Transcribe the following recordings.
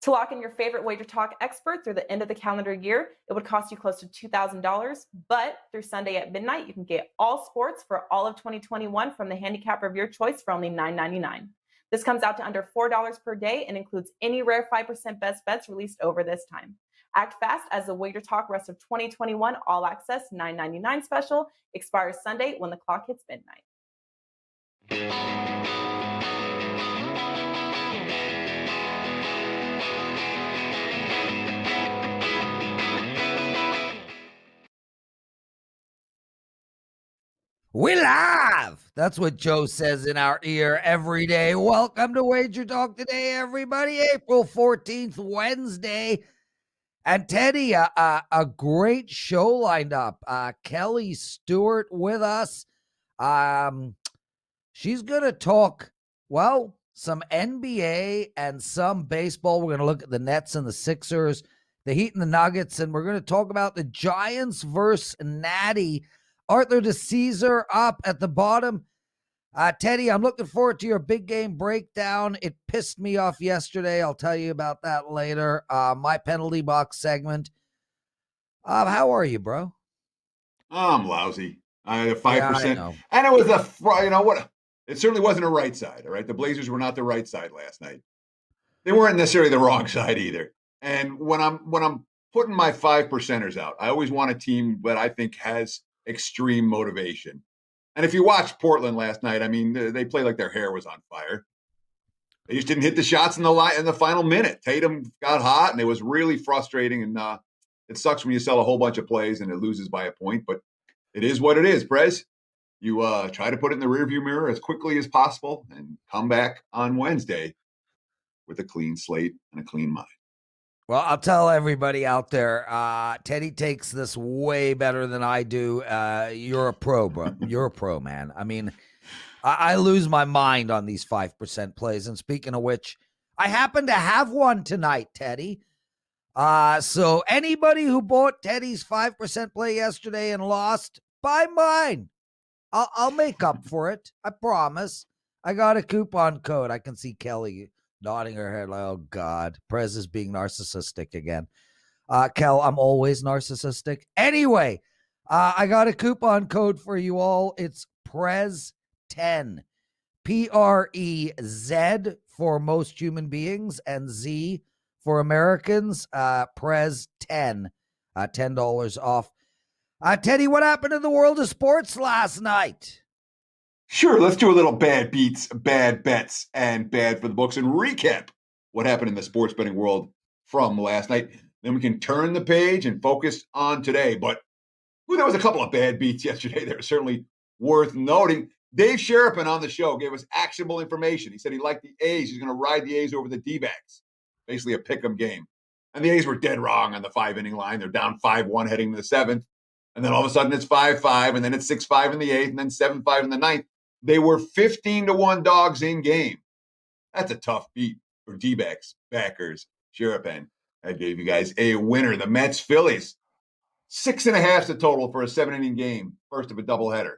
To lock in your favorite WagerTalk expert through the end of the calendar year, it would cost you close to $2,000, but through Sunday at midnight, you can get all sports for all of 2021 from the handicapper of your choice for only $9.99. This comes out to under $4 per day and includes any rare 5% best bets released over this time. Act fast as the WagerTalk rest of 2021 all access $9.99 special expires Sunday when the clock hits midnight. We live. That's what Joe says in our ear every day. Welcome to WagerTalk Today, everybody. April 14th, Wednesday. And Teddy, a great show lined up. Kelly Stewart with us. She's going to talk, well, some NBA and some baseball. We're going to look at the Nets and the Sixers, the Heat and the Nuggets, and we're going to talk about the Giants versus Natty. Arthur DiCesare up at the bottom. Teddy, I'm looking forward to your big game breakdown. It pissed me off yesterday. I'll tell you about that later. My penalty box segment. How are you, bro? I'm lousy. I had a 5%. Yeah, and it was it certainly wasn't a right side, all right? The Blazers were not the right side last night. They weren't necessarily the wrong side either. And when I'm putting my 5%ers out, I always want a team that I think has extreme motivation. And if you watched Portland last night, I mean, they played like their hair was on fire. They just didn't hit the shots in the final minute. Tatum got hot, and it was really frustrating. And it sucks when you sell a whole bunch of plays and it loses by a point, but it is what it is, Prez. You try to put it in the rearview mirror as quickly as possible and come back on Wednesday with a clean slate and a clean mind. Well, I'll tell everybody out there, Teddy takes this way better than I do. You're a pro, bro. You're a pro, man. I mean, I lose my mind on these 5% plays. And speaking of which, I happen to have one tonight, Teddy. So anybody who bought Teddy's 5% play yesterday and lost, buy mine. I'll make up for it. I promise. I got a coupon code. I can see Kelly nodding her head like, oh, God. Prez is being narcissistic again. Kel, I'm always narcissistic. Anyway, I got a coupon code for you all. It's Prez10. Prez for most human beings and Z for Americans. Prez10. $10 off. Teddy, what happened in the world of sports last night? Sure, let's do a little bad beats, bad bets, and bad for the books and recap what happened in the sports betting world from last night. Then we can turn the page and focus on today. But there was a couple of bad beats yesterday that are certainly worth noting. Dave Sherapin on the show gave us actionable information. He said he liked the A's. He's going to ride the A's over the D-backs. Basically a pick 'em game. And the A's were dead wrong on the 5-inning line. They're down 5-1 heading to the 7th. And then all of a sudden it's 5-5, and then it's 6-5 in the 8th, and then 7-5 in the 9th. They were 15-1 dogs in game. That's a tough beat for D-backs, backers, Sherapin. I gave you guys a winner. The Mets, Phillies, 6.5 the total for a 7-inning game, first of a doubleheader.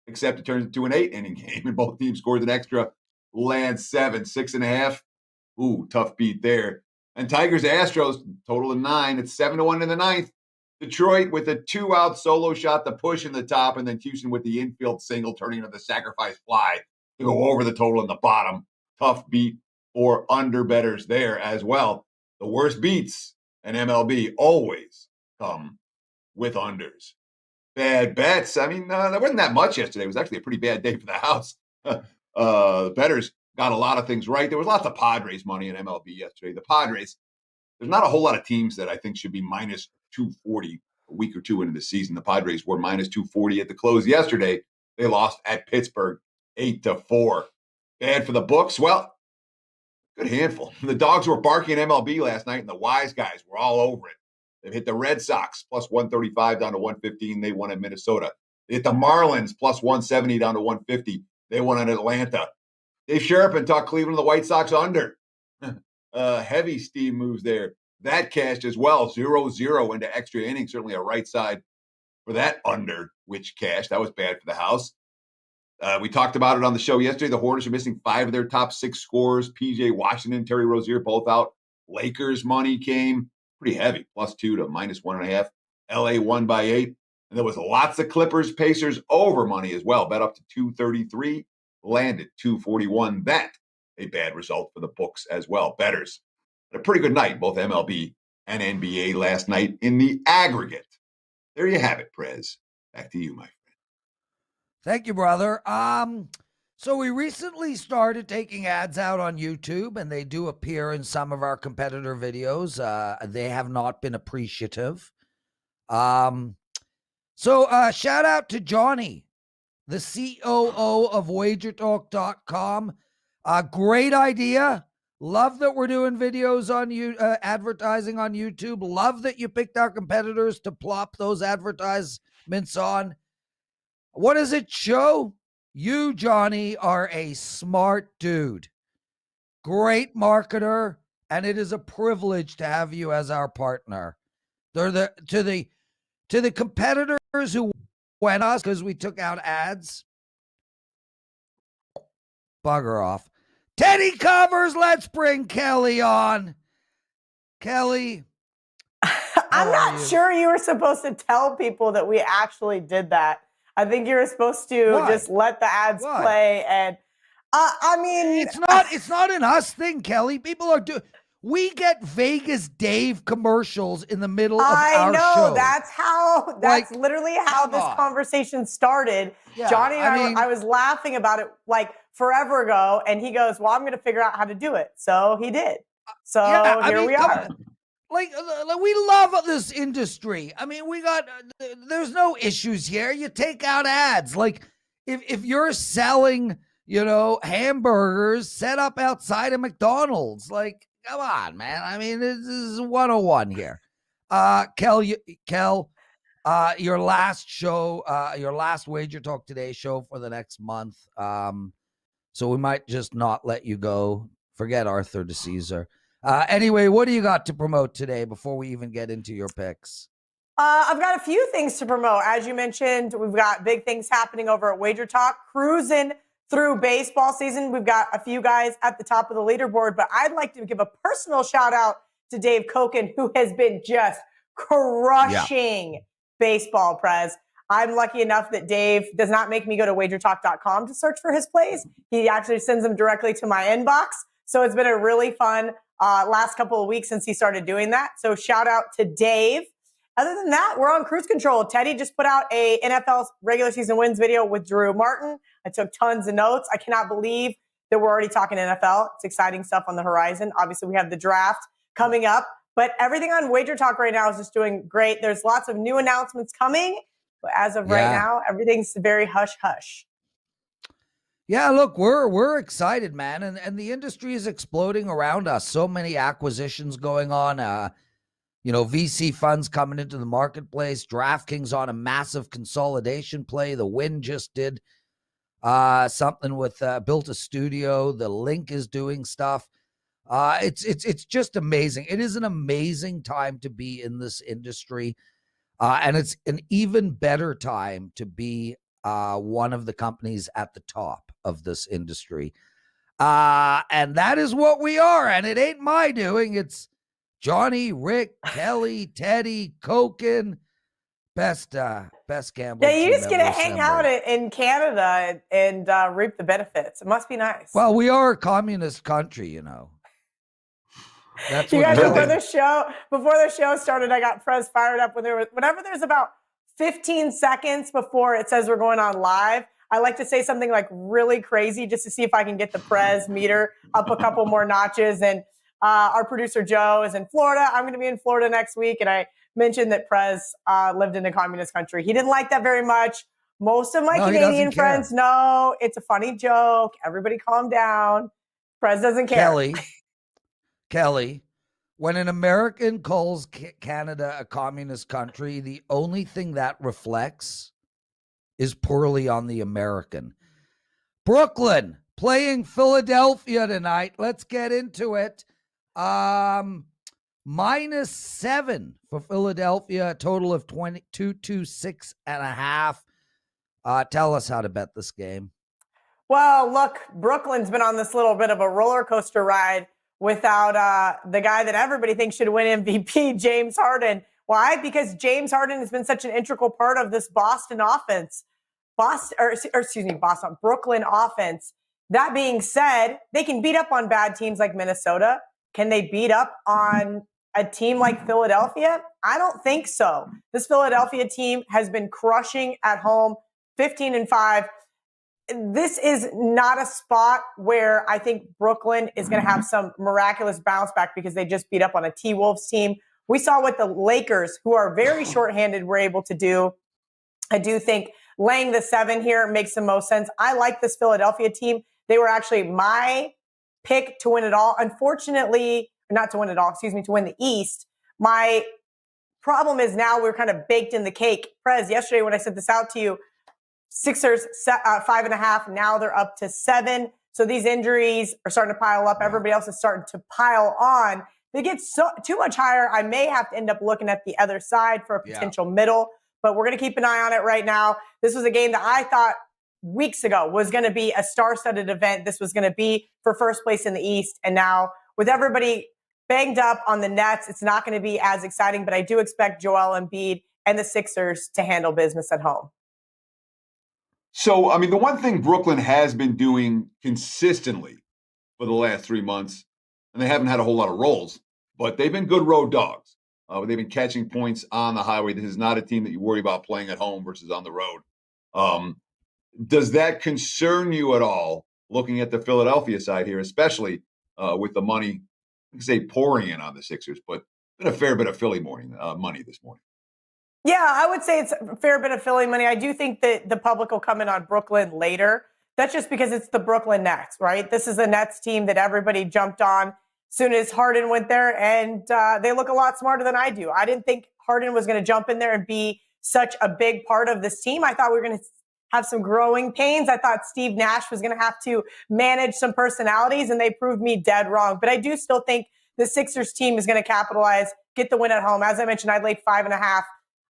Except it turns into an 8-inning game, and both teams scored an extra land 7, 6.5. Ooh, tough beat there. And Tigers, Astros, total of 9. It's 7-1 in the 9th. Detroit with a 2-out solo shot to push in the top, and then Houston with the infield single turning into the sacrifice fly to go over the total in the bottom. Tough beat for underbettors there as well. The worst beats in MLB always come with unders. Bad bets. I mean, there wasn't that much yesterday. It was actually a pretty bad day for the house. The bettors got a lot of things right. There was lots of Padres money in MLB yesterday. The Padres, there's not a whole lot of teams that I think should be minus 240 a week or two into the season. The Padres were minus 240 at the close yesterday. They lost at Pittsburgh 8-4. Bad for the books. Well, good handful. The dogs were barking in MLB last night, and the wise guys were all over it. They've hit the Red Sox plus 135 down to 115. They won at Minnesota. They hit the Marlins plus 170 down to 150. They won at Atlanta. Dave Sherapin talked Cleveland and the White Sox under. Heavy steam moves there. That cashed as well, 0-0 into extra innings. Certainly a right side for that under, which cashed. That was bad for the house. We talked about it on the show yesterday. The Hornets are missing 5 of their top 6 scorers. PJ Washington, Terry Rozier, both out Lakers money came pretty heavy, +2 to -1.5. LA won by 8. And there was lots of Clippers Pacers over money as well. Bet up to 233, landed 241. That a bad result for the books as well. Bettors had a pretty good night, both MLB and NBA last night in the aggregate. There you have it, Prez. Back to you, my friend. Thank you, brother. So we recently started taking ads out on YouTube, and they do appear in some of our competitor videos. They have not been appreciative. So shout out to Johnny, the COO of WagerTalk.com. Great idea. Love that we're doing videos on you, advertising on YouTube. Love that you picked our competitors to plop those advertisements on. What does it show? You, Johnny, are a smart dude. Great marketer, and it is a privilege to have you as our partner. They're to the competitors who went us because we took out ads. Bugger off. Teddy Covers, let's bring Kelly on. Kelly. I'm not sure you were supposed to tell people that we actually did that. I think you were supposed to just let the ads play. And I mean, it's not an us thing, Kelly. People are doing. We get Vegas Dave commercials in the middle of our show. That's literally how this conversation started. Yeah, Johnny and I was laughing about it like forever ago, and he goes, well, I'm going to figure out how to do it. So he did. So here we are. Like we love this industry. I mean, there's no issues here. You take out ads. Like if you're selling, hamburgers set up outside of McDonald's, like, come on, man. I mean, this is 101 here. Kel, your last show, your last Wager Talk Today show for the next month. So we might just not let you go. Forget Arthur DiCesare. Anyway, what do you got to promote today before we even get into your picks? I've got a few things to promote. As you mentioned, we've got big things happening over at Wager Talk, cruising through baseball season. We've got a few guys at the top of the leaderboard, but I'd like to give a personal shout out to Dave Koken, who has been just crushing baseball, Prez. I'm lucky enough that Dave does not make me go to wagertalk.com to search for his plays. He actually sends them directly to my inbox. So it's been a really fun last couple of weeks since he started doing that. So shout out to Dave. Other than that, we're on cruise control. Teddy just put out a NFL regular season wins video with Drew Martin. I took tons of notes. I cannot believe that we're already talking NFL. It's exciting stuff on the horizon. Obviously, we have the draft coming up, but everything on Wager Talk right now is just doing great. There's lots of new announcements coming, but as of right now, everything's very hush-hush. Yeah, look, we're excited, man, and the industry is exploding around us. So many acquisitions going on. VC funds coming into the marketplace. DraftKings on a massive consolidation play. The Win just did something with built a studio. The LINQ is doing stuff. It's just amazing. It is an amazing time to be in this industry, and it's an even better time to be one of the companies at the top of this industry. And that is what we are. And it ain't my doing. It's Johnny, Rick, Kelly, Teddy, Koken, best gambling. Yeah, you just get to hang out in Canada and reap the benefits. It must be nice. Well, we are a communist country, That's you guys, before the show started, I got Prez fired up whenever there's about 15 seconds before it says we're going on live, I like to say something like really crazy just to see if I can get the Prez meter up a couple more notches. And our producer Joe is in Florida. I'm going to be in Florida next week. And I mentioned that Prez lived in a communist country. He didn't like that very much. Most of my Canadian friends know it's a funny joke. Everybody calm down. Prez doesn't care. Kelly, when an American calls Canada a communist country, the only thing that reflects is poorly on the American. Brooklyn playing Philadelphia tonight. Let's get into it. -7 for Philadelphia, a total of 226.5. Tell us how to bet this game. Well, look, Brooklyn's been on this little bit of a roller coaster ride without the guy that everybody thinks should win MVP, James Harden. Why? Because James Harden has been such an integral part of this Brooklyn offense. That being said, they can beat up on bad teams like Minnesota. Can they beat up on a team like Philadelphia? I don't think so. This Philadelphia team has been crushing at home, 15-5. This is not a spot where I think Brooklyn is going to have some miraculous bounce back because they just beat up on a T-Wolves team. We saw what the Lakers, who are very shorthanded, were able to do. I do think laying the 7 here makes the most sense. I like this Philadelphia team. They were actually my pick to win it all. Unfortunately, not to win it all, to win the East. My problem is now we're kind of baked in the cake. Prez, yesterday when I sent this out to you, Sixers 5.5. Now they're up to 7. So these injuries are starting to pile up. Everybody else is starting to pile on. They get too much higher. I may have to end up looking at the other side for a potential middle, but we're going to keep an eye on it right now. This was a game that I thought weeks ago was going to be a star-studded event. This was going to be for first place in the East. And now with everybody banged up on the Nets, it's not going to be as exciting, but I do expect Joel Embiid and the Sixers to handle business at home. So, I mean, the one thing Brooklyn has been doing consistently for the last 3 months, and they haven't had a whole lot of rolls, but they've been good road dogs. They've been catching points on the highway. This is not a team that you worry about playing at home versus on the road. Does that concern you at all, looking at the Philadelphia side here, especially with the money, I can say pouring in on the Sixers, but been a fair bit of Philly money this morning? Yeah, I would say it's a fair bit of Philly money. I do think that the public will come in on Brooklyn later. That's just because it's the Brooklyn Nets, right? This is a Nets team that everybody jumped on as soon as Harden went there, and they look a lot smarter than I do. I didn't think Harden was going to jump in there and be such a big part of this team. I thought we were going to have some growing pains. I thought Steve Nash was going to have to manage some personalities, and they proved me dead wrong. But I do still think the Sixers team is going to capitalize, get the win at home. As I mentioned, I laid 5.5.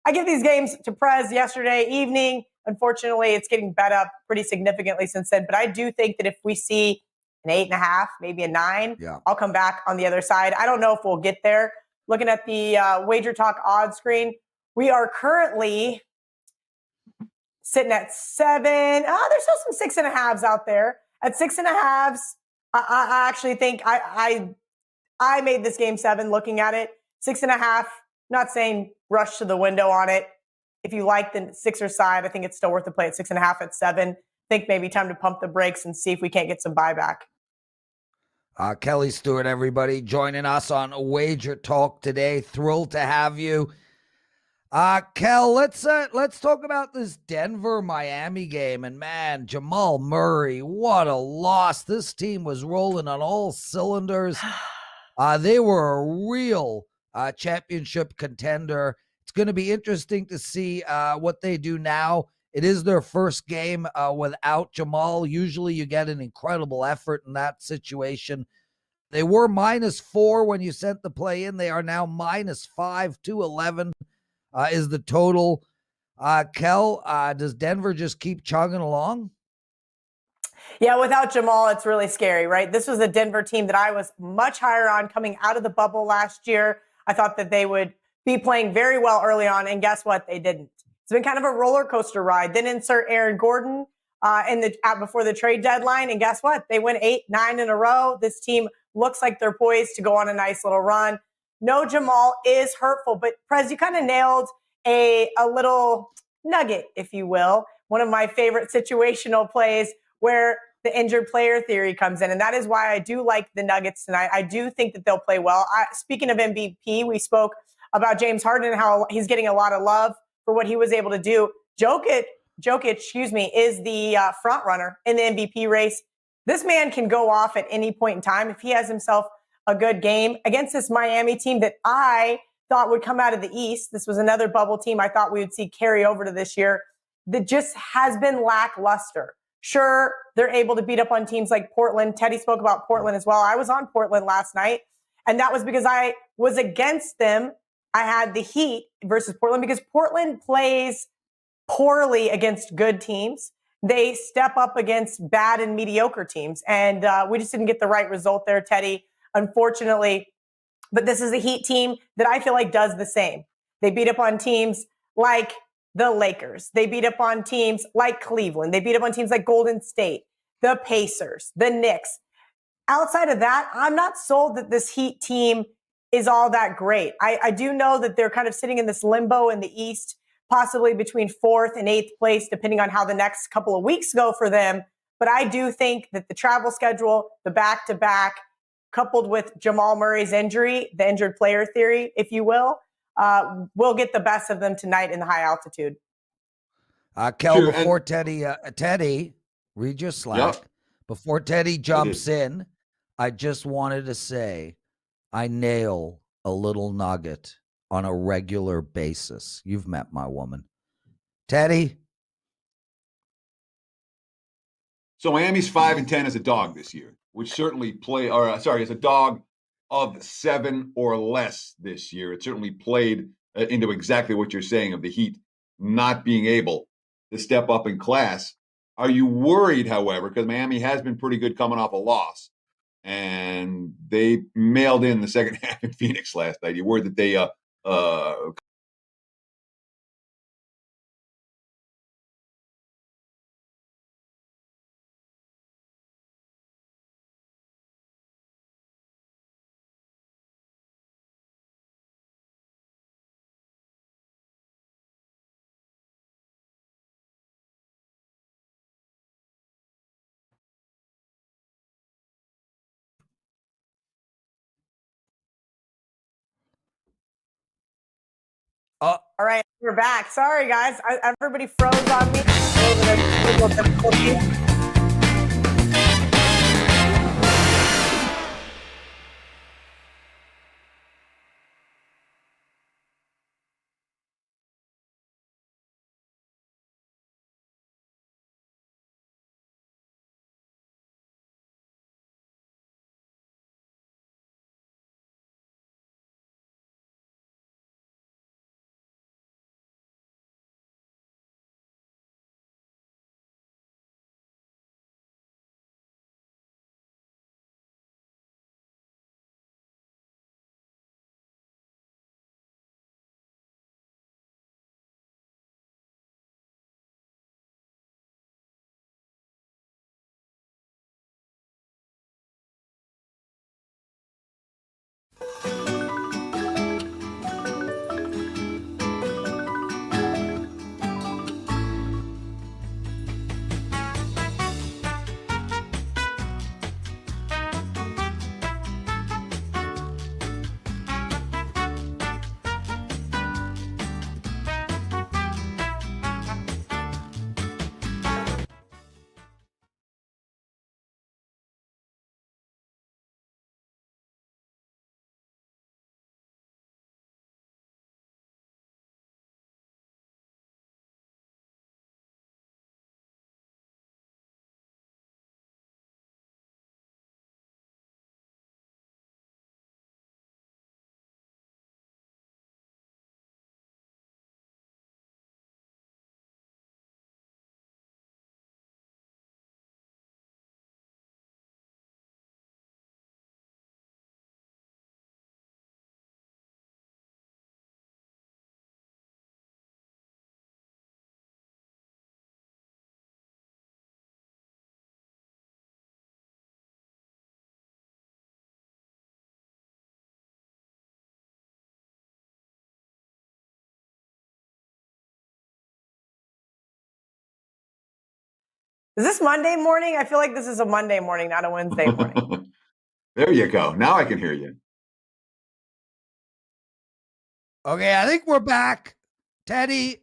I give these games to Prez yesterday evening. Unfortunately, it's getting bet up pretty significantly since then. But I do think that if we see an 8.5, maybe a 9, I'll come back on the other side. I don't know if we'll get there. Looking at the WagerTalk odds screen, we are currently sitting at 7. There's still some 6.5s out there. At 6.5s, I actually think I made this game 7 looking at it. 6.5, not saying rush to the window on it. If you like the Sixers side, I think it's still worth the play at 6.5 at 7. I think maybe time to pump the brakes and see if we can't get some buyback. Kelly Stewart, everybody, joining us on WagerTalk today. Thrilled to have you. Kel, let's talk about this Denver-Miami game. And man, Jamal Murray, what a loss. This team was rolling on all cylinders. They were a real championship contender. It's going to be interesting to see what they do now. It is their first game without Jamal. Usually you get an incredible effort in that situation. They were -4 when you sent the play in. They are now -5, 211 is the total. Kel, does Denver just keep chugging along? Yeah, without Jamal, it's really scary, right? This was a Denver team that I was much higher on coming out of the bubble last year. I thought that they would be playing very well early on, and guess what? They didn't. It's been kind of a roller coaster ride. Then insert Aaron Gordon before the trade deadline, and guess what? They went 8, 9 in a row. This team looks like they're poised to go on a nice little run. No Jamal is hurtful, but Prez, you kind of nailed a little nugget, if you will. One of my favorite situational plays where the injured player theory comes in. And that is why I do like the Nuggets tonight. I do think that they'll play well. Speaking of MVP, we spoke about James Harden and how he's getting a lot of love for what he was able to do. Jokic, is the front runner in the MVP race. This man can go off at any point in time if he has himself a good game against this Miami team that I thought would come out of the East. This was another bubble team I thought we would see carry over to this year that just has been lackluster. Sure, they're able to beat up on teams like Portland. Teddy spoke about Portland as well. I was on Portland last night, and that was because I was against them. I had the Heat versus Portland because Portland plays poorly against good teams. They step up against bad and mediocre teams, and we just didn't get the right result there, Teddy. unfortunately. But this is a Heat team that I feel like does the same. They beat up on teams like the Lakers. They beat up on teams like Cleveland. They beat up on teams like Golden State, the Pacers, the Knicks. Outside of that, I'm not sold that this Heat team is all that great. I do know that they're kind of sitting in this limbo in the East, possibly between 4th and 8th place, depending on how the next couple of weeks go for them. But I do think that the travel schedule, the back-to-back, coupled with Jamal Murray's injury, the injured player theory, if you will get the best of them tonight in the high altitude. Kel, Sure, before Teddy, read your Slack. Yep. Before Teddy jumps in, I just wanted to say I nail a little nugget on a regular basis. You've met my woman. Teddy? So Miami's 5-10 as a dog this year, which certainly as a dog of 7 or less this year. It certainly played into exactly what you're saying of the Heat not being able to step up in class. Are you worried, however, because Miami has been pretty good coming off a loss, and they mailed in the second half in Phoenix last night? You worried that they All right, we're back. Sorry, guys. Everybody froze on me. A little bit of technical difficulty. Is this Monday morning? I feel like this is a Monday morning, not a Wednesday morning. There you go. Now I can hear you. Okay, I think we're back. Teddy,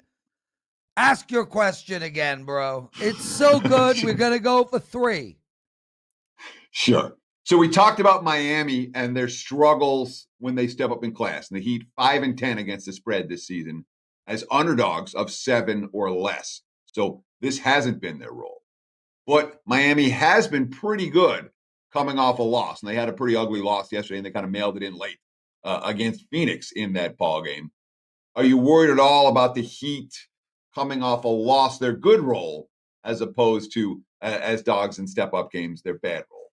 ask your question again, bro. It's so good. We're going to go for 3. Sure. So we talked about Miami and their struggles when they step up in class. And the Heat 5-10 against the spread this season as underdogs of 7 or less. So this hasn't been their role. But Miami has been pretty good coming off a loss. And they had a pretty ugly loss yesterday, and they kind of mailed it in late against Phoenix in that ball game. Are you worried at all about the Heat coming off a loss, their good role, as opposed to, as dogs in step-up games, their bad role?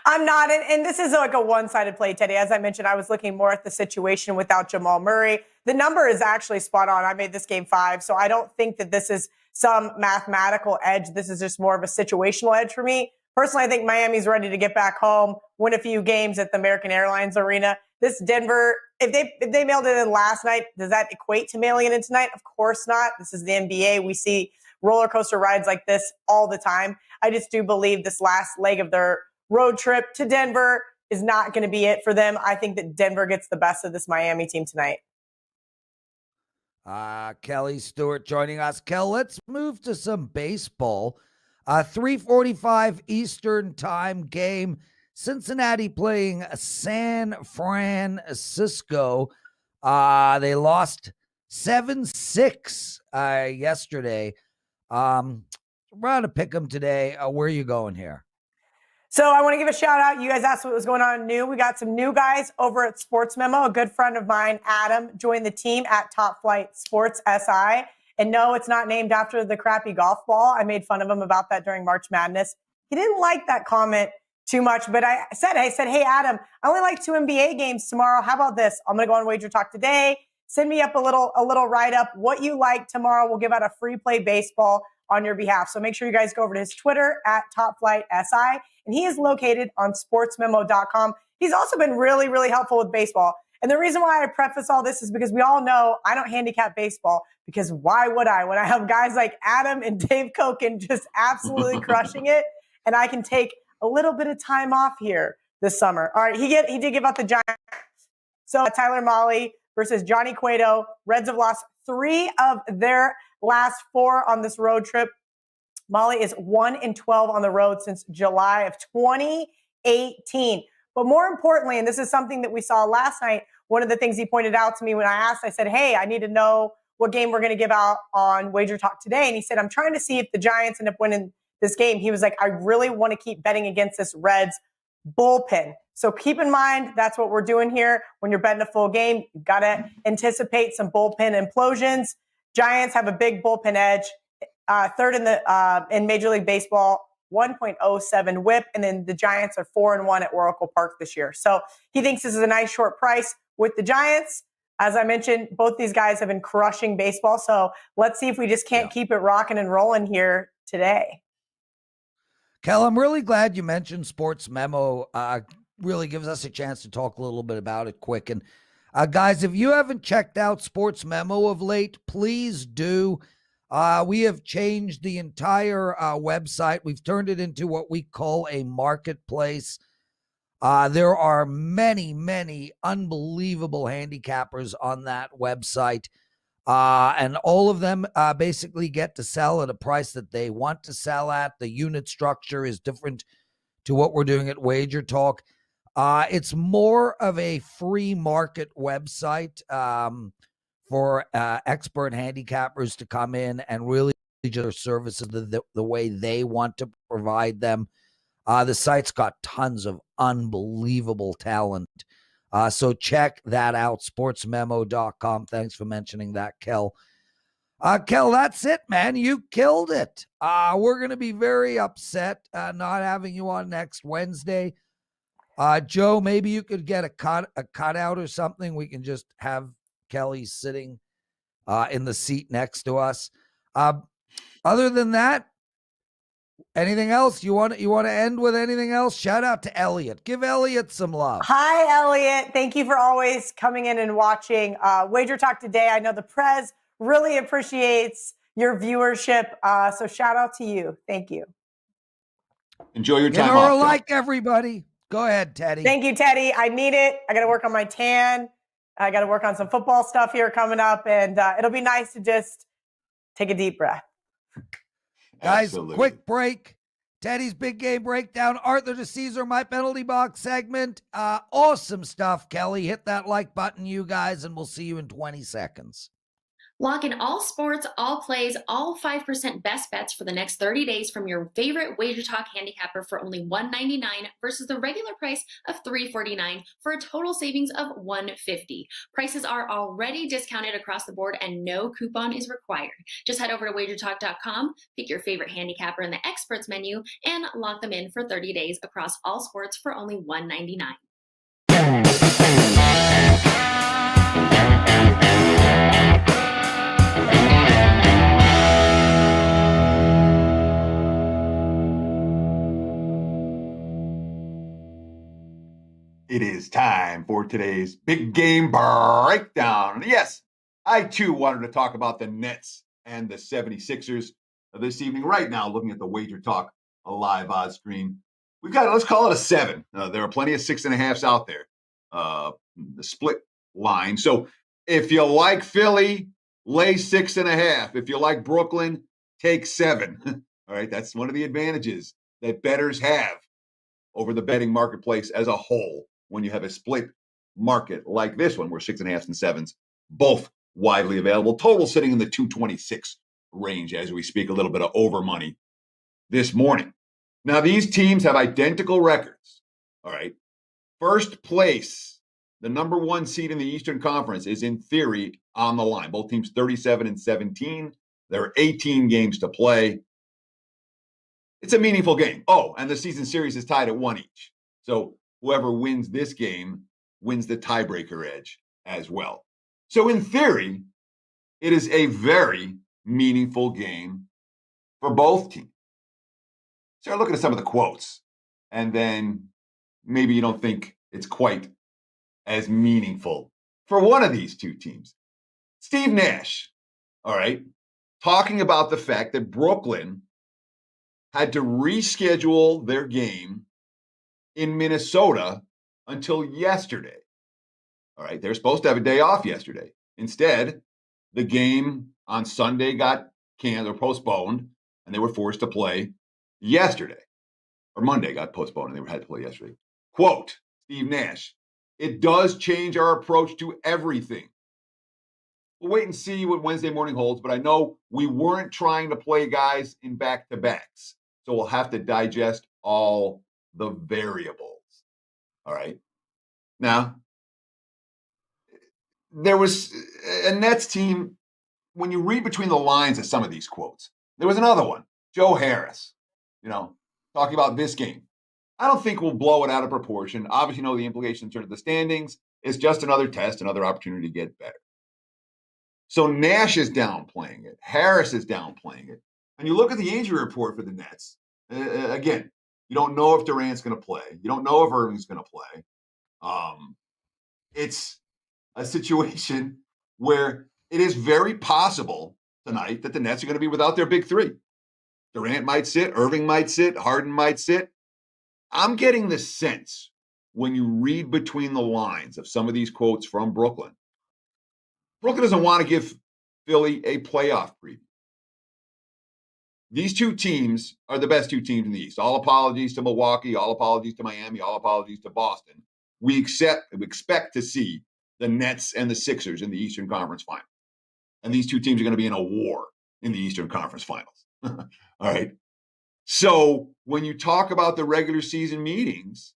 I'm not. And this is like a one-sided play, Teddy. As I mentioned, I was looking more at the situation without Jamal Murray. The number is actually spot on. I made this game 5, so I don't think that this is some mathematical edge. This is just more of a situational edge for me. Personally, I think Miami's ready to get back home, win a few games at the American Airlines Arena. This Denver, if they mailed it in last night, does that equate to mailing it in tonight? Of course not. This is the NBA. We see roller coaster rides like this all the time. I just do believe this last leg of their road trip to Denver is not going to be it for them. I think that Denver gets the best of this Miami team tonight. Kelly Stewart joining us. Kel, let's move to some baseball. 3:45 Eastern time game. Cincinnati playing San Francisco. They lost 7-6 yesterday. We're going to pick them today. Where are you going here? So I want to give a shout out. You guys asked what was going on new. We got some new guys over at Sports Memo. A good friend of mine, Adam, joined the team at Top Flight Sports SI. And no, it's not named after the crappy golf ball. I made fun of him about that during March Madness. He didn't like that comment too much, but I said, hey, Adam, I only like 2 NBA games tomorrow. How about this? I'm going to go on WagerTalk today. Send me up a little write-up. What you like tomorrow. We'll give out a free play baseball on your behalf. So make sure you guys go over to his Twitter at TopFlightSI. And he is located on sportsmemo.com. He's also been really, really helpful with baseball. And the reason why I preface all this is because we all know I don't handicap baseball, because why would I when I have guys like Adam and Dave Koken just absolutely crushing it, and I can take a little bit of time off here this summer. All right, he did give out the Giants. So Tyler Mahle versus Johnny Cueto. Reds have lost 3 of their last 4 on this road trip. Mahle is 1-12 on the road since July of 2018. But more importantly, and this is something that we saw last night, one of the things he pointed out to me when I asked, I said, hey, I need to know what game we're going to give out on WagerTalk today. And he said, I'm trying to see if the Giants end up winning this game. He was like, I really want to keep betting against this Reds bullpen. So keep in mind, that's what we're doing here. When you're betting a full game, you've got to anticipate some bullpen implosions. Giants have a big bullpen edge. Third in Major League Baseball, 1.07 whip. And then the Giants are 4-1 at Oracle Park this year. So he thinks this is a nice short price with the Giants. As I mentioned, both these guys have been crushing baseball. So let's see if we just can't keep it rocking and rolling here today. Kel, I'm really glad you mentioned Sports Memo. Really gives us a chance to talk a little bit about it quick. And guys, if you haven't checked out Sports Memo of late, please do. We have changed the entire website. We've turned it into what we call a marketplace. There are many, many unbelievable handicappers on that website. And all of them basically get to sell at a price that they want to sell at. The unit structure is different to what we're doing at WagerTalk. It's more of a free market website for expert handicappers to come in and really their services the way they want to provide them. The site's got tons of unbelievable talent. So check that out, sportsmemo.com. Thanks for mentioning that, Kel. Kel, that's it, man. You killed it. We're going to be very upset not having you on next Wednesday. Joe, maybe you could get a cutout or something. We can just have Kelly sitting in the seat next to us. Other than that, anything else? You want to end with anything else? Shout out to Elliot. Give Elliot some love. Hi, Elliot. Thank you for always coming in and watching WagerTalk today. I know the Prez really appreciates your viewership. So shout out to you. Thank you. Enjoy your time Dinner off. alike, everybody. Go ahead, Teddy. Thank you, Teddy. I need it. I got to work on my tan. I got to work on some football stuff here coming up. And it'll be nice to just take a deep breath. Guys, Absolutely. quick break. Teddy's big game breakdown. Arthur DiCesare, my penalty box segment. Awesome stuff, Kelly. Hit that like button, you guys, and we'll see you in 20 seconds. Lock in all sports, all plays, all 5% best bets for the next 30 days from your favorite WagerTalk handicapper for only $1.99 versus the regular price of $3.49 for a total savings of $1.50. Prices are already discounted across the board and no coupon is required. Just head over to WagerTalk.com, pick your favorite handicapper in the experts menu, and lock them in for 30 days across all sports for only $1.99. It is time for today's big game breakdown. Yes, I too wanted to talk about the Nets and the 76ers this evening. Right now, looking at the WagerTalk live odds screen, we've got, let's call it a 7. There are plenty of 6.5s out there, the split line. So if you like Philly, lay 6.5. If you like Brooklyn, take 7. All right, that's one of the advantages that bettors have over the betting marketplace as a whole when you have a split market like this one, where 6.5s and 7s both widely available. Total sitting in the 226 range as we speak, a little bit of over money this morning. Now, these teams have identical records. All right. First place, the number 1 seed in the Eastern Conference, is in theory on the line. Both teams 37-17. There are 18 games to play. It's a meaningful game. Oh, and the season series is tied at 1 each. So whoever wins this game wins the tiebreaker edge as well. So in theory, it is a very meaningful game for both teams. Start looking at some of the quotes, and then maybe you don't think it's quite as meaningful for one of these two teams. Steve Nash, all right, talking about the fact that Brooklyn had to reschedule their game in Minnesota until yesterday. All right, they're supposed to have a day off yesterday. Instead, the game on Sunday got canceled or postponed, and they were forced to play yesterday. Or Monday got postponed, and they had to play yesterday. Quote, Steve Nash, "It does change our approach to everything. We'll wait and see what Wednesday morning holds, but I know we weren't trying to play guys in back-to-backs, so we'll have to digest all the variables." All right. Now, there was a Nets team, when you read between the lines of some of these quotes, there was another one, Joe Harris, talking about this game. "I don't think we'll blow it out of proportion. Obviously, know the implications in terms of the standings. It's just another test, another opportunity to get better." So Nash is downplaying it. Harris is downplaying it. And you look at the injury report for the Nets. Again, you don't know if Durant's going to play. You don't know if Irving's going to play. It's a situation where it is very possible tonight that the Nets are going to be without their big 3. Durant might sit, Irving might sit, Harden might sit. I'm getting the sense when you read between the lines of some of these quotes from Brooklyn, Brooklyn doesn't want to give Philly a playoff preview. These two teams are the best two teams in the East. All apologies to Milwaukee, all apologies to Miami, all apologies to Boston. We expect to see the Nets and the Sixers in the Eastern Conference Final. And these two teams are going to be in a war in the Eastern Conference Finals. All right. So when you talk about the regular season meetings,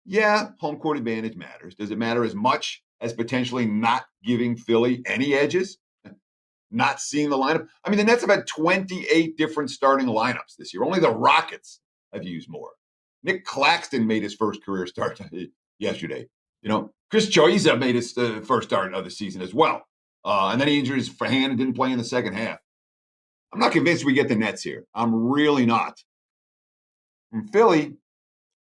yeah, home court advantage matters. Does it matter as much as potentially not giving Philly any edges? Not seeing the lineup? I mean, the Nets have had 28 different starting lineups this year. Only the Rockets have used more. Nick Claxton made his first career start yesterday. Chris Choiza made his first start of the season as well. And then he injured his hand and didn't play in the second half. I'm not convinced we get the Nets here. I'm really not. From Philly,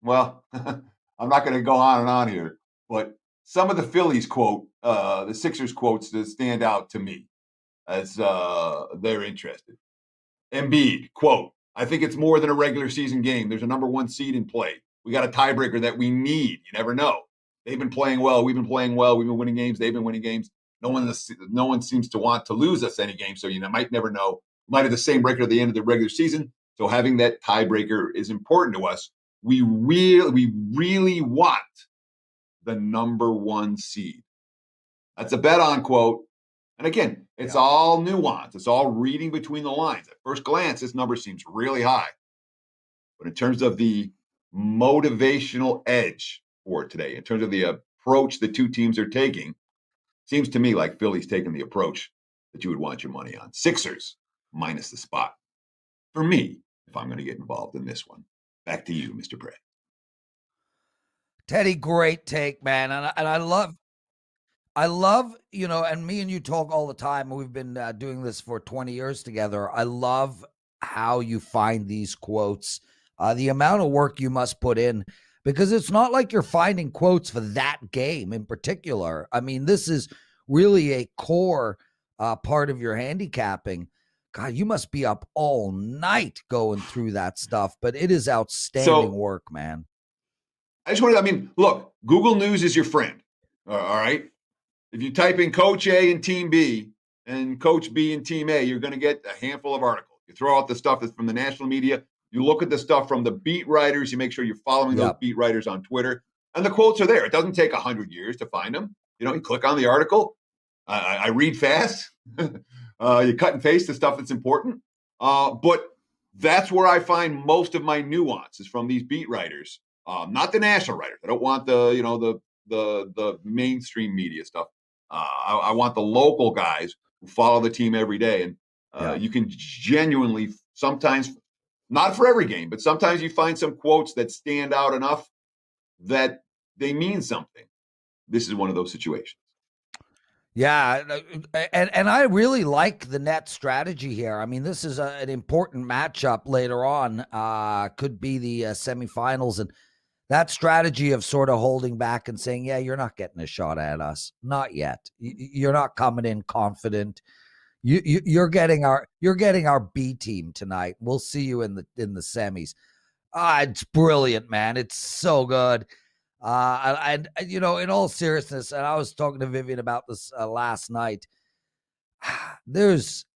well, I'm not going to go on and on here, but some of the Phillies quote, the Sixers quotes that stand out to me as they're interested. Embiid, quote, "I think it's more than a regular season game. There's a number 1 seed in play. We got a tiebreaker that we need. You never know. They've been playing well. We've been playing well. We've been winning games. They've been winning games. No one seems to want to lose us any game, so you might never know. We might have the same record at the end of the regular season, so having that tiebreaker is important to us. We really want the number 1 seed." That's a bet on quote. And again, it's all nuance. It's all reading between the lines. At first glance, this number seems really high. But in terms of the motivational edge for today, in terms of the approach the two teams are taking, seems to me like Philly's taking the approach that you would want your money on. Sixers minus the spot. For me, if I'm going to get involved in this one. Back to you, Mr. Prez. Teddy, great take, man. And I love, and me and you talk all the time. We've been doing this for 20 years together. I love how you find these quotes, the amount of work you must put in, because it's not like you're finding quotes for that game in particular. I mean, this is really a core part of your handicapping. God, you must be up all night going through that stuff, but it is outstanding work, man. Look, Google News is your friend. All right. If you type in Coach A and Team B and Coach B and Team A, you're going to get a handful of articles. You throw out the stuff that's from the national media. You look at the stuff from the beat writers. You make sure you're following those beat writers on Twitter. And the quotes are there. It doesn't take 100 years to find them. You click on the article. I read fast. You cut and paste the stuff that's important. But that's where I find most of my nuances from these beat writers. Not the national writers. I don't want the mainstream media stuff. I want the local guys who follow the team every day. And you can genuinely sometimes, not for every game, but sometimes you find some quotes that stand out enough that they mean something. This is one of those situations. Yeah, and I really like the net strategy here. I mean, this is an important matchup later on. Could be the semifinals, and that strategy of sort of holding back and saying, "Yeah, you're not getting a shot at us, not yet. You're not coming in confident. You're getting our B team tonight. We'll see you in the semis." It's brilliant, man. It's so good. And in all seriousness, and I was talking to Vivian about this last night.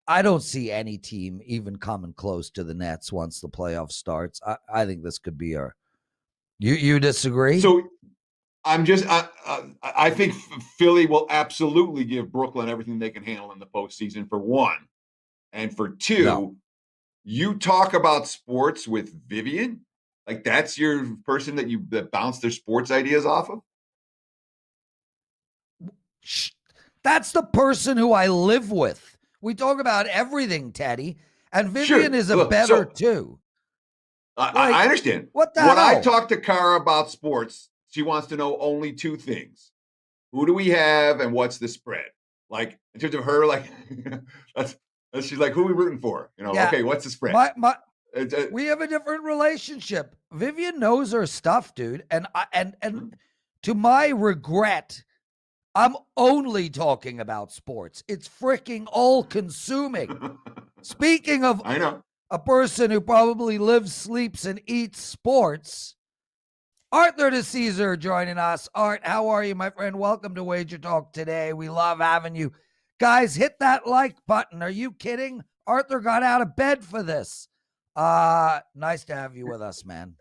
I don't see any team even coming close to the Nets once the playoff starts. I think this could be you disagree? So I think Philly will absolutely give Brooklyn everything they can handle in the postseason, for one. And for two, you talk about sports with Vivian. Like, that's your person that bounce their sports ideas off of? That's the person who I live with. We talk about everything, Teddy. And Vivian is a better too. I understand. What the hell? When I talk to Kara about sports, she wants to know only two things. Who do we have and what's the spread? Like, in terms of her, like, she's like, who are we rooting for? Okay, what's the spread? We have a different relationship. Vivian knows her stuff, dude. And to my regret, I'm only talking about sports. It's freaking all consuming. Speaking of I know. A person who probably lives, sleeps, and eats sports, Arthur DiCesare joining us. Art, how are you, my friend? Welcome to WagerTalk Today. We love having you. Guys, hit that like button. Are you kidding? Arthur got out of bed for this. Nice to have you with us, man.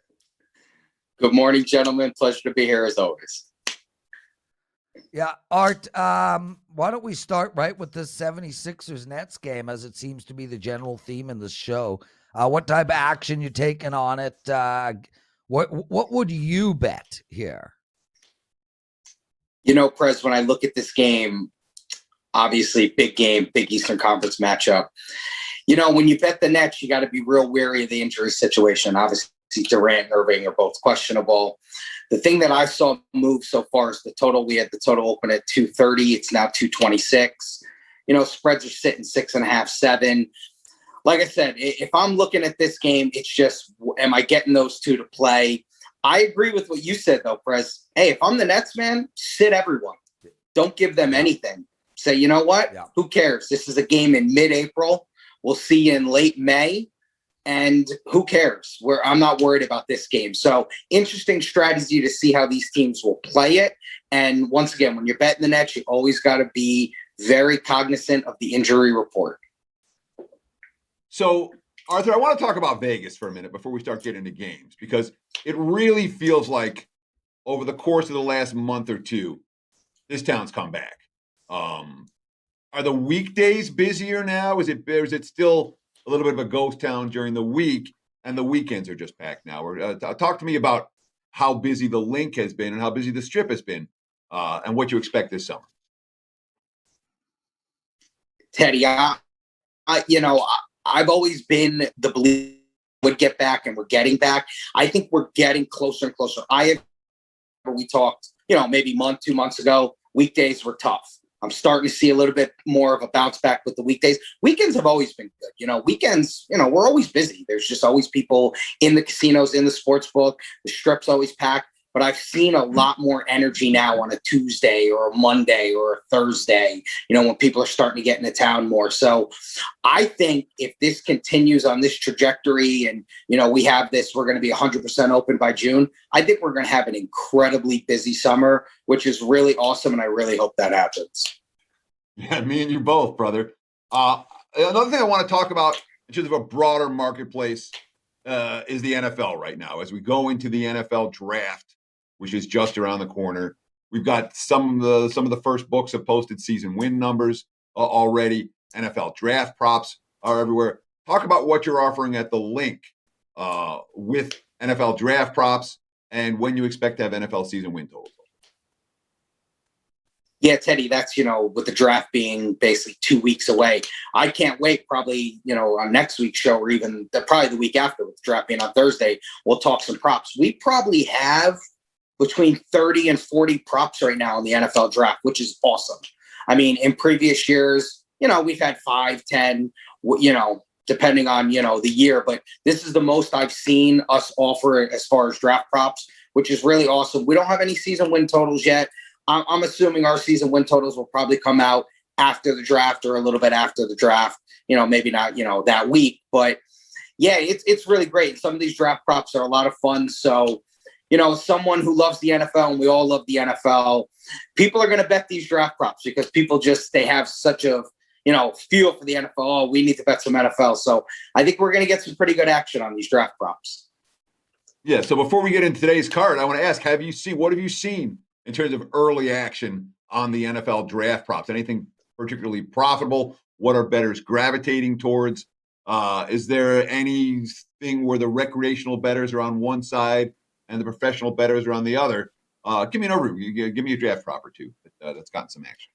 Good morning, gentlemen. Pleasure to be here as always. Yeah, Art, why don't we start right with this 76ers Nets game, as it seems to be the general theme in the show. What type of action you taking on it? What would you bet here? Prez, when I look at this game, obviously big game, big Eastern Conference matchup. When you bet the Nets, you got to be real wary of the injury situation. Obviously, Durant and Irving are both questionable. The thing that I saw move so far is the total. We had the total open at 230. It's now 226. Spreads are sitting 6.5, 7. Like I said, if I'm looking at this game, it's just, am I getting those two to play? I agree with what you said, though, Prez. Hey, if I'm the Nets, man, sit everyone. Don't give them anything. Say, you know what? Yeah. Who cares? This is a game in mid-April. We'll see you in late May. And who cares? I'm not worried about this game. So interesting strategy to see how these teams will play it. And once again, when you're betting the Nets, you always got to be very cognizant of the injury report. So, Arthur, I want to talk about Vegas for a minute before we start getting into games, because it really feels like over the course of the last month or two, this town's come back. are the weekdays busier now? Is it still a little bit of a ghost town during the week, and the weekends are just packed now? Or talk to me about how busy the LINQ has been and how busy the Strip has been, and what you expect this summer. Teddy, I've always been the belief would get back, and we're getting back. I think we're getting closer and closer. We talked, maybe 2 months ago, weekdays were tough. I'm starting to see a little bit more of a bounce back with the weekdays. Weekends have always been good. Weekends, we're always busy. There's just always people in the casinos, in the sports book. The Strip's always packed. But I've seen a lot more energy now on a Tuesday or a Monday or a Thursday, when people are starting to get into town more. So I think if this continues on this trajectory and, we have this, we're going to be 100% open by June, I think we're going to have an incredibly busy summer, which is really awesome. And I really hope that happens. Yeah, me and you both, brother. Another thing I want to talk about in terms of a broader marketplace is the NFL right now. As we go into the NFL draft, which is just around the corner, we've got some of the first books have posted season win numbers already. NFL draft props are everywhere. Talk about what you're offering at the LINQ with NFL draft props and when you expect to have NFL season win totals. Yeah, Teddy, that's, with the draft being basically 2 weeks away. I can't wait probably, on next week's show or even probably the week after, with the draft being on Thursday, we'll talk some props. We probably have between 30 and 40 props right now in the NFL draft, which is awesome. I mean, in previous years, we've had 5, 10, depending on, the year, but this is the most I've seen us offer as far as draft props, which is really awesome. We don't have any season win totals yet. I'm assuming our season win totals will probably come out after the draft or a little bit after the draft, maybe not, that week, but yeah, it's really great. Some of these draft props are a lot of fun. So, someone who loves the NFL, and we all love the NFL, people are going to bet these draft props because people they have such a, feel for the NFL. Oh, we need to bet some NFL. So I think we're going to get some pretty good action on these draft props. Yeah. So before we get into today's card, I want to ask, what have you seen in terms of early action on the NFL draft props? Anything particularly profitable? What are bettors gravitating towards? Is there anything where the recreational bettors are on one side and the professional bettors are on the other? Give me an overview. Give me a draft prop or two that's gotten some action.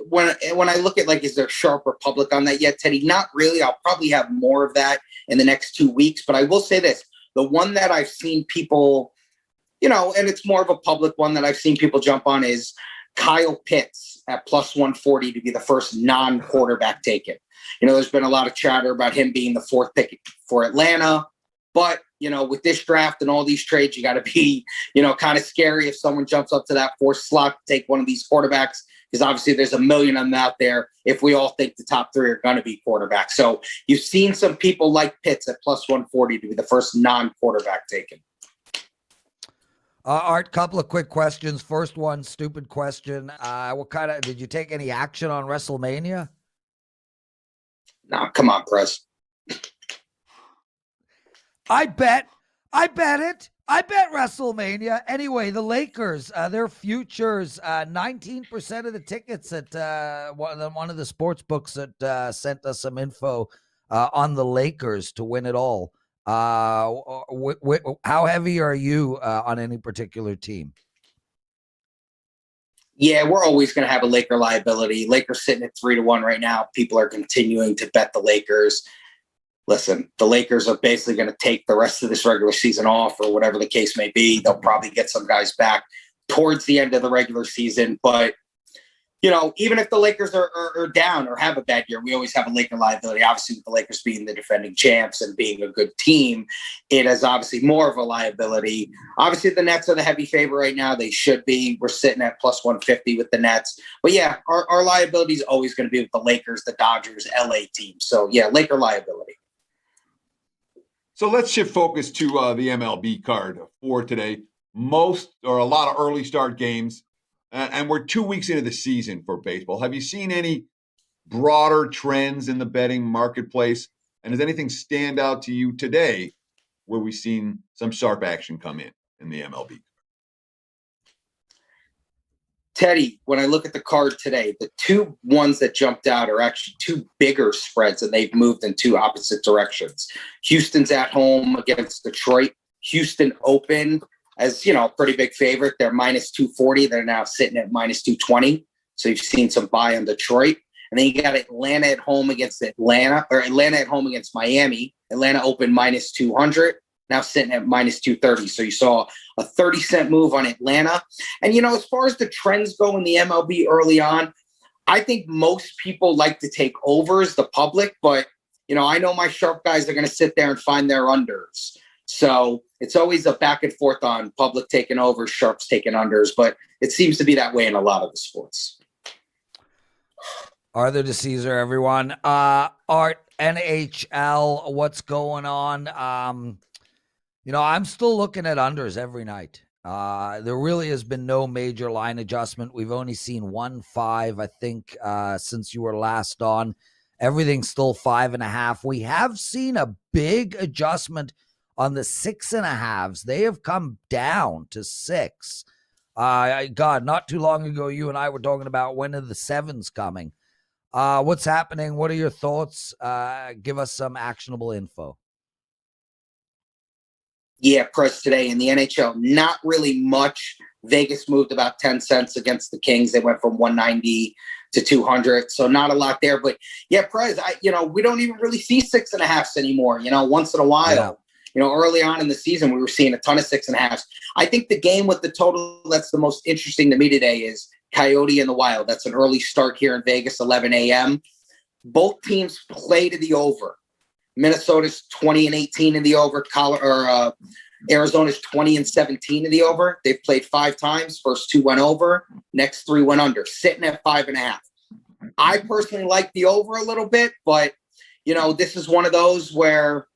When I look at is there sharp republic on that yet, Teddy? Not really. I'll probably have more of that in the next 2 weeks. But I will say this: the one that I've seen people, and it's more of a public one that I've seen people jump on is Kyle Pitts at plus 140 to be the first non-quarterback taken. There's been a lot of chatter about him being the 4th pick for Atlanta. But, with this draft and all these trades, you got to be, kind of scary if someone jumps up to that 4th slot to take one of these quarterbacks, because obviously there's a million of them out there if we all think the top 3 are going to be quarterbacks. So you've seen some people like Pitts at plus 140 to be the first non-quarterback taken. Art, couple of quick questions. First one, stupid question. Did you take any action on WrestleMania? No, come on, Prez. I bet it. I bet WrestleMania. Anyway, the Lakers, their futures, 19% of the tickets at one of the sports books that sent us some info on the Lakers to win it all. How heavy are you on any particular team? Yeah, we're always going to have a Laker liability. Lakers sitting at 3-1 right now. People are continuing to bet the Lakers. Listen, the Lakers are basically going to take the rest of this regular season off or whatever the case may be. They'll probably get some guys back towards the end of the regular season. But, even if the Lakers are down or have a bad year, we always have a Laker liability. Obviously, with the Lakers being the defending champs and being a good team, it is obviously more of a liability. Obviously, the Nets are the heavy favorite right now. They should be. We're sitting at plus 150 with the Nets. But, yeah, our liability is always going to be with the Lakers, the Dodgers, LA teams. So, yeah, Laker liability. So let's shift focus to the MLB card for today. A lot of early start games, and we're 2 weeks into the season for baseball. Have you seen any broader trends in the betting marketplace? And does anything stand out to you today where we've seen some sharp action come in the MLB? Teddy, when I look at the card today, the two ones that jumped out are actually two bigger spreads, and they've moved in two opposite directions. Houston's at home against Detroit. Houston opened as, a pretty big favorite. They're minus 240. They're now sitting at minus 220. So you've seen some buy on Detroit. And then you got Atlanta at home against Atlanta at home against Miami. Atlanta opened minus 200, now sitting at minus 230. So you saw a 30-cent move on Atlanta. And, as far as the trends go in the MLB early on, I think most people like to take overs, the public, but, I know my sharp guys are going to sit there and find their unders. So it's always a back and forth on public taking overs, sharps taking unders, but it seems to be that way in a lot of the sports. Arthur DiCesare, everyone. Art, NHL, what's going on? I'm still looking at unders every night. There really has been no major line adjustment. We've only seen 1.5, I think, since you were last on. Everything's still 5.5. We have seen a big adjustment on the 6.5s. They have come down to 6. God, not too long ago, you and I were talking about when are the 7s coming. What's happening? What are your thoughts? Give us some actionable info. Yeah, Prez today in the NHL, not really much. Vegas moved about 10 cents against the Kings. They went from 190 to 200. So not a lot there. But yeah, Prez, we don't even really see 6.5s anymore. Once in a while. Yeah. Early on in the season, we were seeing a ton of 6.5s. I think the game with the total that's the most interesting to me today is Coyote and the Wild. That's an early start here in Vegas, 11 a.m. Both teams play to the over. Minnesota's 20-18 in the over. Arizona's 20-17 in the over. They've played 5 times. First 2 went over. Next 3 went under. Sitting at 5.5. I personally like the over a little bit, but this is one of those where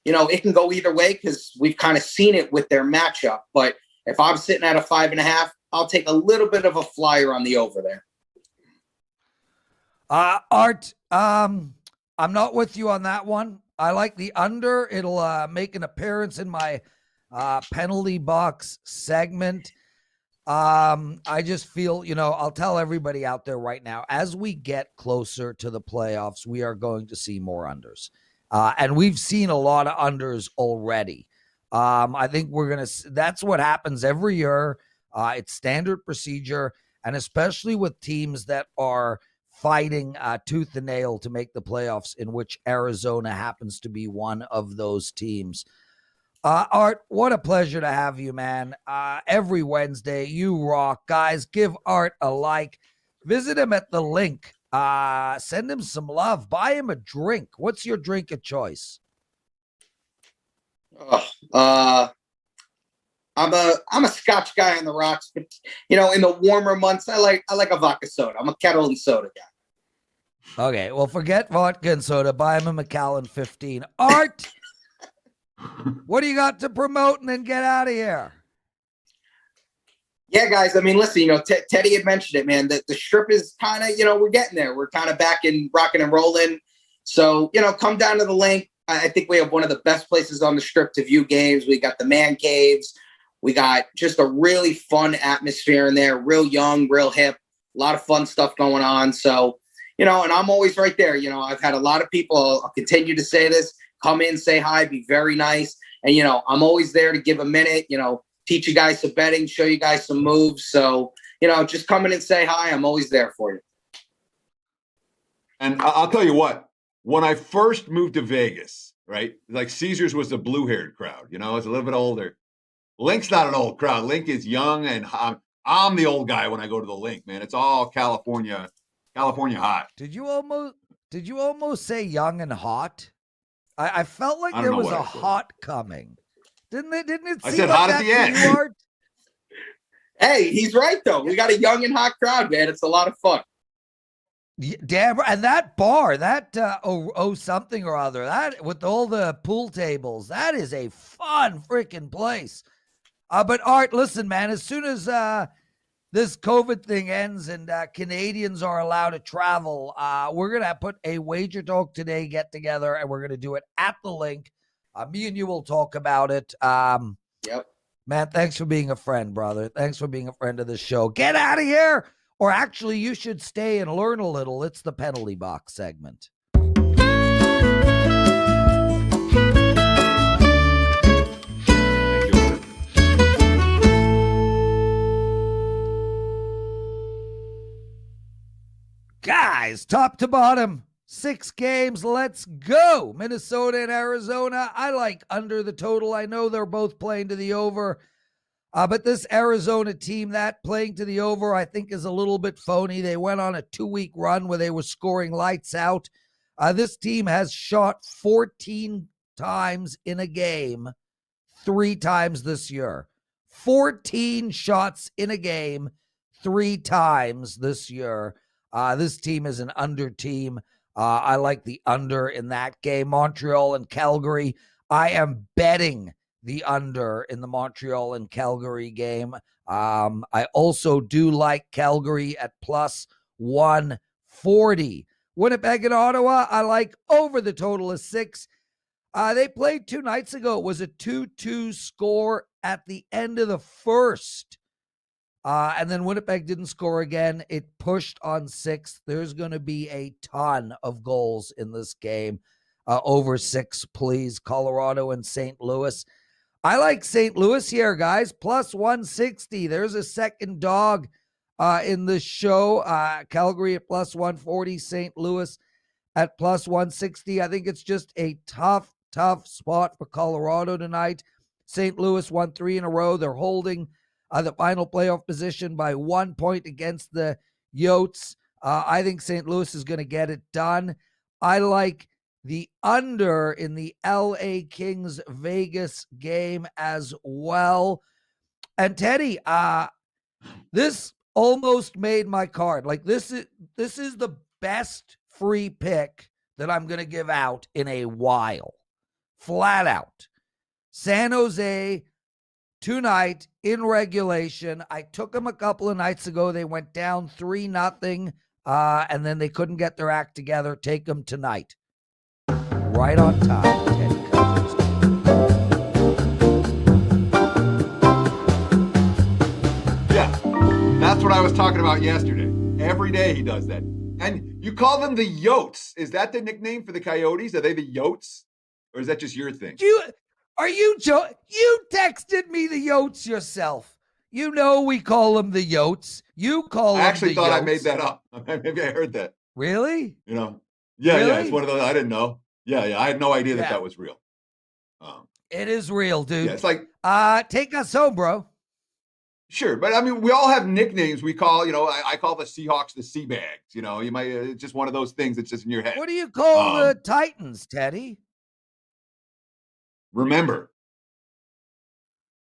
it can go either way because we've kind of seen it with their matchup. But if I'm sitting at a 5.5, I'll take a little bit of a flyer on the over there. Art, I'm not with you on that one. I like the under. It'll make an appearance in my penalty box segment. I just feel, I'll tell everybody out there right now, as we get closer to the playoffs, we are going to see more unders. And we've seen a lot of unders already. I think that's what happens every year. It's standard procedure, and especially with teams that are fighting tooth and nail to make the playoffs, in which Arizona happens to be one of those teams. Art, what a pleasure to have you, man. Every Wednesday, you rock. Guys, give Art a like. Visit him at the LINQ. Send him some love. Buy him a drink. What's your drink of choice? I'm a Scotch guy on the rocks, but in the warmer months, I like a vodka soda. I'm a kettle and soda guy. Okay, well, forget vodka and soda. Buy him a Macallan 15. Art, what do you got to promote and then get out of here? Yeah, guys. I mean, listen. Teddy had mentioned it, man. That the strip is kind of, we're getting there. We're kind of back in rocking and rolling. So, come down to the LINQ. I think we have one of the best places on the strip to view games. We got the man caves. We got just a really fun atmosphere in there, real young, real hip, a lot of fun stuff going on. So, and I'm always right there. I've had a lot of people, I'll continue to say this, come in, say hi, be very nice. And, I'm always there to give a minute, teach you guys some betting, show you guys some moves. So, just come in and say hi. I'm always there for you. And I'll tell you what, when I first moved to Vegas, right, like Caesars was the blue-haired crowd, it's a little bit older. LINQ's not an old crowd. LINQ is young, and I'm the old guy when I go to the LINQ, man. It's all California hot. Did you almost say young and hot? I felt like there was a hot coming. Didn't it? I said hot at the end. Hey, he's right though. We got a young and hot crowd, man. It's a lot of fun. Damn, and that bar, that something or other, that with all the pool tables, that is a fun freaking place. But Art, listen, man, as soon as this COVID thing ends and Canadians are allowed to travel, we're going to put a WagerTalk Today get together, and we're going to do it at the LINQ. Me and you will talk about it. Yep. Man, thanks for being a friend, brother. Thanks for being a friend of the show. Get out of here. Or actually, you should stay and learn a little. It's the penalty box segment. Guys, top to bottom, 6 games. Let's go. Minnesota and Arizona. I like under the total. I know they're both playing to the over. But this Arizona team, that playing to the over, I think is a little bit phony. They went on a 2-week run where they were scoring lights out. This team has shot 14 times in a game, 3 times this year. 14 shots in a game, 3 times this year. This team is an under team. I like the under in that game. Montreal and Calgary. I am betting the under in the Montreal and Calgary game. I also do like Calgary at plus 140. Winnipeg and Ottawa, I like over the total of 6. They played 2 nights ago. It was a 2-2 score at the end of the first. And then Winnipeg didn't score again. It pushed on 6. There's going to be a ton of goals in this game. Over 6, please. Colorado and St. Louis. I like St. Louis here, guys. Plus 160. There's a second dog in the show. Calgary at plus 140. St. Louis at plus 160. I think it's just a tough spot for Colorado tonight. St. Louis won 3 in a row. They're holding the final playoff position by 1 point against the Yotes. I think St. Louis is going to get it done. I like the under in the LA Kings Vegas game as well. And Teddy, this almost made my card. Like this is the best free pick that I'm going to give out in a while. Flat out. San Jose tonight in regulation. I took them a couple of nights ago. They went down 3-0, and then they couldn't get their act together. Take them tonight. Right on time, Teddy Covers. Yeah, that's what I was talking about yesterday. Every day he does that. And you call them the Yotes. Is that the nickname for the Coyotes? Are they the Yotes? Or is that just your thing? You texted me the Yotes yourself. You know we call them the Yotes. You call them the Yotes. I actually thought I made that up. Maybe I heard that. Really? You know? Yeah, really? Yeah. It's one of those. I didn't know. Yeah. I had no idea that was real. It is real, dude. Yeah, it's like take us home, bro. Sure, but I mean, we all have nicknames. We call, I call the Seahawks the Seabags. You might it's just one of those things that's just in your head. What do you call the Titans, Teddy? Remember.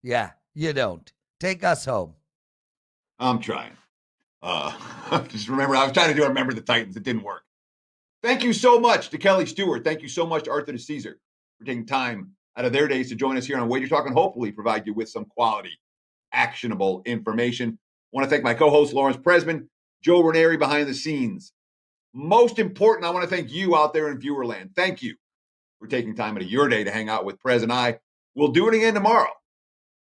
Yeah, you don't. Take us home. I'm trying. Just remember, I was trying to remember the Titans. It didn't work. Thank you so much to Kelly Stewart. Thank you so much to Arthur DiCesare for taking time out of their days to join us here on WagerTalk and hopefully provide you with some quality, actionable information. I want to thank my co-host, Lawrence Presman, Joe Ranieri behind the scenes. Most important, I want to thank you out there in viewerland. Thank you for taking time out of your day to hang out with Prez and I. We'll do it again tomorrow,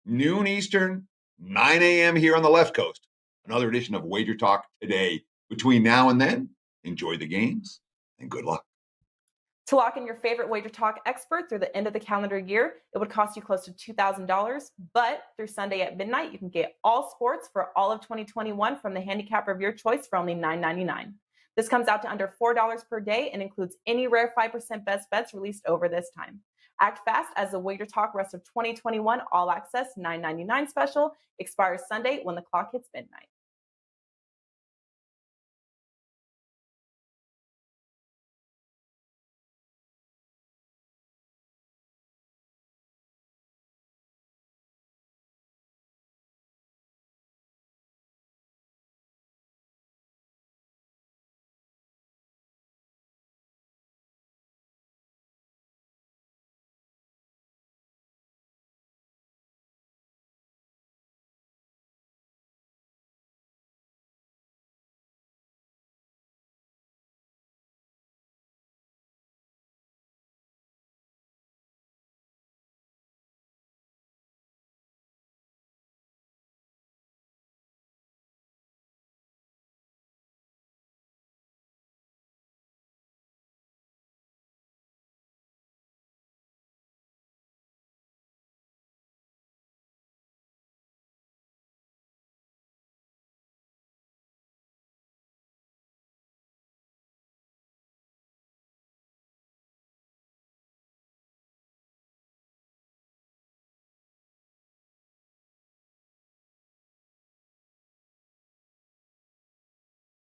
noon Eastern, 9 a.m. here on the left coast. Another edition of WagerTalk Today. Between now and then, enjoy the games and good luck. To lock in your favorite WagerTalk expert through the end of the calendar year, it would cost you close to $2,000. But through Sunday at midnight, you can get all sports for all of 2021 from the handicapper of your choice for only $9.99. This comes out to under $4 per day and includes any rare 5% best bets released over this time. Act fast as the WagerTalk rest of 2021 all access $9.99 special expires Sunday when the clock hits midnight.